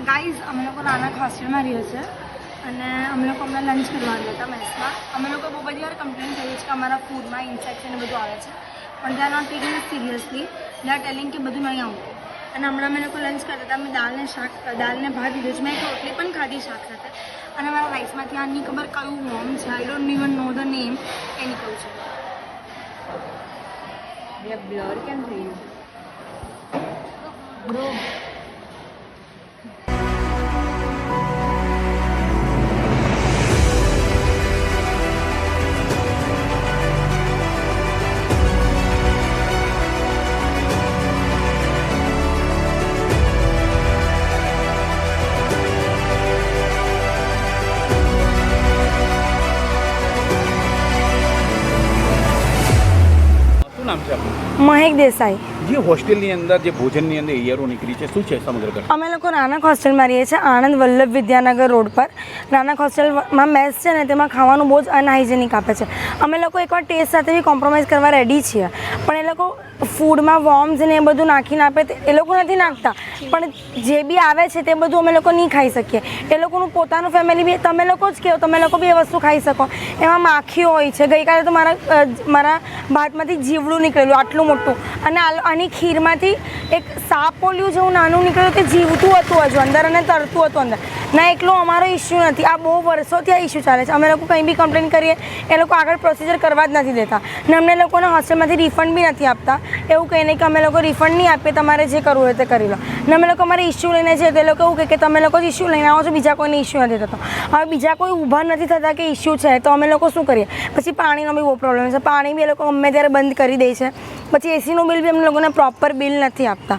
Guys અમે લોકો નાના હોસ્ટેલમાં રહીએ છીએ અને અમે લોકો હમણાં લંચ કરવા ગયા હતા મેસમાં. અમે લોકો બહુ બધી વાર કમ્પ્લેન કરીએ છીએ કે અમારા ફૂડમાં ઇન્ફેક્શન એ બધું આવે છે, પણ they are not taking it seriously. They are telling કે બધું નહીં આવતું. અને હમણાં અમે લોકો લંચ કરતા હતા, અમે દાળને ભાત દીધું છે. મેં એક રોટલી પણ ખાધી શાક સાથે. અને મારા રાઈસમાંથી આની ખબર કયું વોર્મ છે, I don't even know the name, એ નીકળ્યું છે. બ્લર કેમ થઈ બ્રો નામ છે આપનું? મહેક દેસાઈ. જે હોસ્ટેલની અંદર જે ભોજનની અંદર એયરો નીકળી છે, શું છે સમગ્ર ઘટના? અમે લોકો નાનક હોસ્ટેલમાં રહીએ છીએ, આણંદ વલ્લભ વિદ્યાનગર રોડ પર. નાનક હોસ્ટેલમાં મેસ છે ને, તેમાં ખાવાનું બહુ જ અનહાઇજેનિક આપે છે. અમે લોકો એકવાર ટેસ્ટ સાથે બી કોમ્પ્રોમાઇઝ કરવા રેડી છીએ, પણ એ લોકો ફૂડમાં વોર્મ્સ ને એ બધું નાખીને આપે. એ લોકો નથી નાખતા, પણ જે બી આવે છે તે બધું અમે લોકો નહીં ખાઈ શકીએ. એ લોકોનું પોતાનું ફેમિલી બી, તમે લોકો જ કહો, તમે લોકો બી એ વસ્તુ ખાઈ શકો. એમાં માખીઓ હોય છે. ગઈકાલે તો મારા ભાતમાંથી જીવડું નીકળેલું આટલું મોટું, અને આની ખીરમાંથી એક સાપોલિયું જેવું નાનું નીકળ્યું કે જીવતું હતું હજુ અંદર અને તરતું હતું અંદર. ના, એકલો અમારો ઇસ્યુ નથી, આ બહુ વર્ષોથી આ ઇસ્યુ ચાલે છે. અમે લોકો કંઈ બી કમ્પ્લેન કરીએ, એ લોકો આગળ પ્રોસિજર કરવા જ નથી દેતા, ને અમને લોકોને હોસ્ટેલમાંથી રિફંડ બી નથી આપતા. એવું કંઈ નહીં કે અમે લોકો રિફંડ નહીં આપીએ, તમારે જે કરવું હોય તે કરી લો. ને અમે લોકો અમારે ઇસ્યુ લઈને જઈએ તો એ લોકો એવું કહે કે તમે લોકો જ ઇસ્યુ લઈને આવો છો, બીજા કોઈને ઇસ્યુ નથી થતો. હવે બીજા કોઈ ઊભા નથી થતા કે ઇસ્યુ છે, તો અમે લોકો શું કરીએ? પછી પાણીનો બી બહુ પ્રોબ્લેમ છે. પાણી બી એ લોકો ગમે ત્યારે બંધ કરી દે છે. પછી એસીનું બિલ બી અમને લોકોને પ્રોપર બિલ નથી આપતા.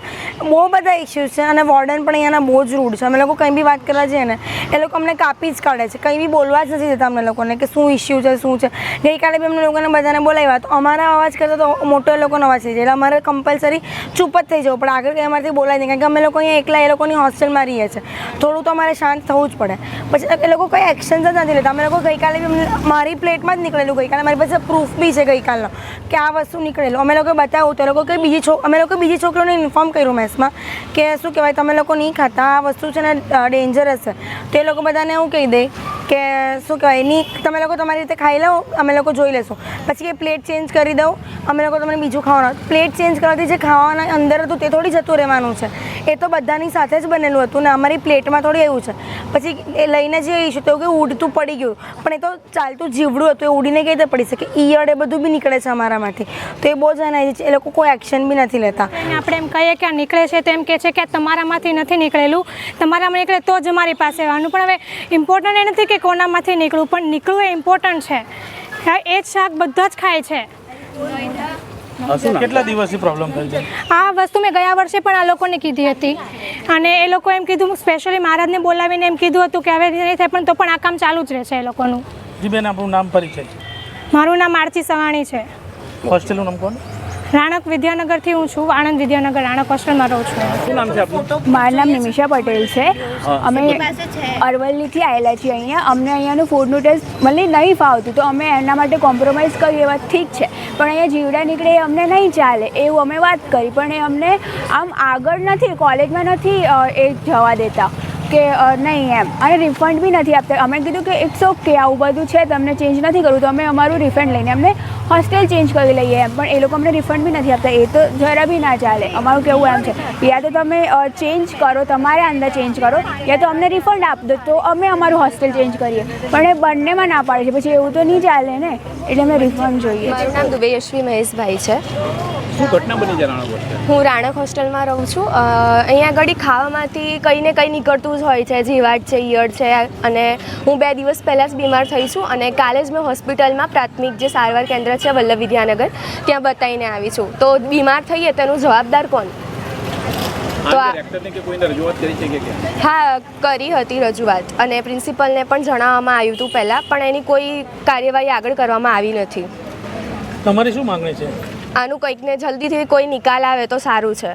બહુ બધા ઇસ્યુઝ છે, અને વોર્ડન પણ અહીંયાના બહુ જ રૂડ છે. અમે લોકો કંઈ બી વાત કરવા જઈએ ને, એ લોકો અમને કાપી જ કાઢે છે. કંઈ બી બોલવા જ નથી દેતા અમને લોકોને કે શું ઇસ્યુ છે, શું છે. ગઈકાલે બી અમને લોકોને બધાને બોલાવ્યા, તો અમારા અવાજ કરતા તો મોટો એ લોકોનો અવાજ થઈ જાય, એટલે અમારે કમ્પલસરી ચૂપ જ થઈ જવું પડે. આગળ કંઈ અમારાથી બોલાય નહીં, કારણ કે અમે લોકો અહીંયા એકલા એ લોકોની હોસ્ટેલમાં રહીએ છીએ. થોડું તો અમારે શાંત થવું જ પડે. પછી એ લોકો કંઈ એક્શન જ નથી લેતા. અમે લોકો ગઈકાલે બી મારી પ્લેટમાં જ નીકળેલું. ગઈકાલે મારી પાસે પ્રૂફ બી છે ગઈકાલનો કે આ વસ્તુ નીકળેલું. અમે લોકો બતાવ્યું તો એ લોકો કંઈ અમે લોકો બીજી છોકરીઓને ઇન્ફોર્મ કર્યું મેસમાં કે શું કહેવાય, તમે લોકો નહીં ખાતા, આ વસ્તુ છે ને ડેન્જરસ છે. તો એ લોકો બધાને એવું કહી દે કે શું કહેવાય, નહીં, તમે લોકો તમારી રીતે ખાઈ લો, અમે લોકો જોઈ લેશું. પછી એ પ્લેટ ચેન્જ કરી દઉં, અમે લોકો તમને બીજું ખાવાનું. પ્લેટ ચેન્જ કરવાથી જે ખાવાના અંદર હતું તે થોડી જતું રહેવાનું છે. એ તો બધાની સાથે જ બનેલું હતું ને અમારી પ્લેટમાં થોડી એવું છે. પછી એ લઈને જે ઇસ્યુ તો કે ઉડતું પડી ગયું, પણ એ તો ચાલતું જીવડું હતું, એ ઉડીને કઈ રીતે પડી શકે? ઈયળ એ બધું બી નીકળે છે અમારામાંથી. તો એ બહુ જ અનાઈ છે. એ લોકો કોઈ એક્શન બી નથી લેતા. આપણે એમ કહીએ કે આ નીકળે છે તો એમ કહે છે કે તમારામાંથી નથી નીકળેલું, તમારામાં નીકળે તો જ અમારી પાસે આવવાનું. પણ હવે ઇમ્પોર્ટન્ટ એ નથી કે કોનામાંથી નીકળવું, પણ નીકળવું એ ઇમ્પોર્ટન્ટ છે. એ જ શાક બધા જ ખાય છે. કેટલા દિવસથી પ્રોબ્લેમ થઈ છે? આ વસ્તુ મેં ગયા વર્ષે પણ આ લોકોને કીધી હતી, અને એ લોકો એમ કીધું, સ્પેશિયલી મહારાજને બોલાવીને એમ કીધું હતું કે હવે નહીં થાય, પણ તો પણ આ કામ ચાલુ જ રહેશે એ લોકોનું. જી બેન, આપણું નામ પરિચય? મારું નામ આરતી સવાણી છે. હોસ્ટેલનું નામ કોણ? રાણક વિદ્યાનગરથી હું છું. આણંદ વિદ્યાનગર રાણક હોસ્ટેલમાં રહું છું. શું નામ છે આપનું? મારું નામ નિમિષા પટેલ છે. અમે અરવલ્લીથી આવેલા છીએ અહીંયા. અમને અહીંયાનું ફૂડનું ટેસ્ટ નહીં ફાવતું, તો અમે એના માટે કોમ્પ્રોમાઇઝ કરીએ, વાત ઠીક છે, પણ અહીંયા જીવડા નીકળે એ અમને નહીં ચાલે એવું અમે વાત કરી. પણ એ અમને આમ આગળ નથી, કોલેજમાં નથી એ જવા દેતા કે નહીં એમ, અને રિફંડ બી નથી આપતા. અમે કીધું કે ઇટ્સ ઓકે, આવું બધું છે, તમને ચેન્જ નથી કરવું, તો અમે અમારું રિફંડ લઈને અમને હોસ્ટેલ ચેન્જ કરી લઈએ એમ. પણ એ લોકો અમને રિફંડ બી નથી આપતા. એ તો જરા બી ના ચાલે. અમારું કેવું એમ છે, યા તો તમે ચેન્જ કરો, તમારે અંદર ચેન્જ કરો, યા તો અમને રિફંડ આપી દો, તો અમે અમારું હોસ્ટેલ ચેન્જ કરીએ. પણ એ બંનેમાં ના પાડે છે, પછી એવું તો નહીં ચાલે ને, એટલે અમે રિફંડ જોઈએ. મારું નામ દુબે યશ્વી મહેશભાઈ છે. શું ઘટના બની છે રાણક હોસ્ટેલ? હું રાણક હોસ્ટેલમાં રહું છું. અહીંયા આગળ ખાવામાંથી કંઈ ને કંઈ નીકળતું જ હોય છે, જીવાત છે, ઈયળ છે. અને હું 2 દિવસ પહેલાં જ બીમાર થઈ છું, અને કાલે જ મેં હોસ્પિટલમાં પ્રાથમિક જે સારવાર કેન્દ્ર છે વલ્લભ વિદ્યાનગર, ત્યાં બતાવીને આવી છું. તો બીમાર થઈએ તેનું જવાબદાર કોણ? તો હા, કરી હતી રજૂઆત, અને પ્રિન્સિપલને પણ જણાવવામાં આવ્યું હતું પહેલાં, પણ એની કોઈ કાર્યવાહી આગળ કરવામાં આવી નથી. તમારી શું માંગણી છે? આનું કંઈક ને જલ્દીથી કોઈ નિકાલ આવે તો સારું છે.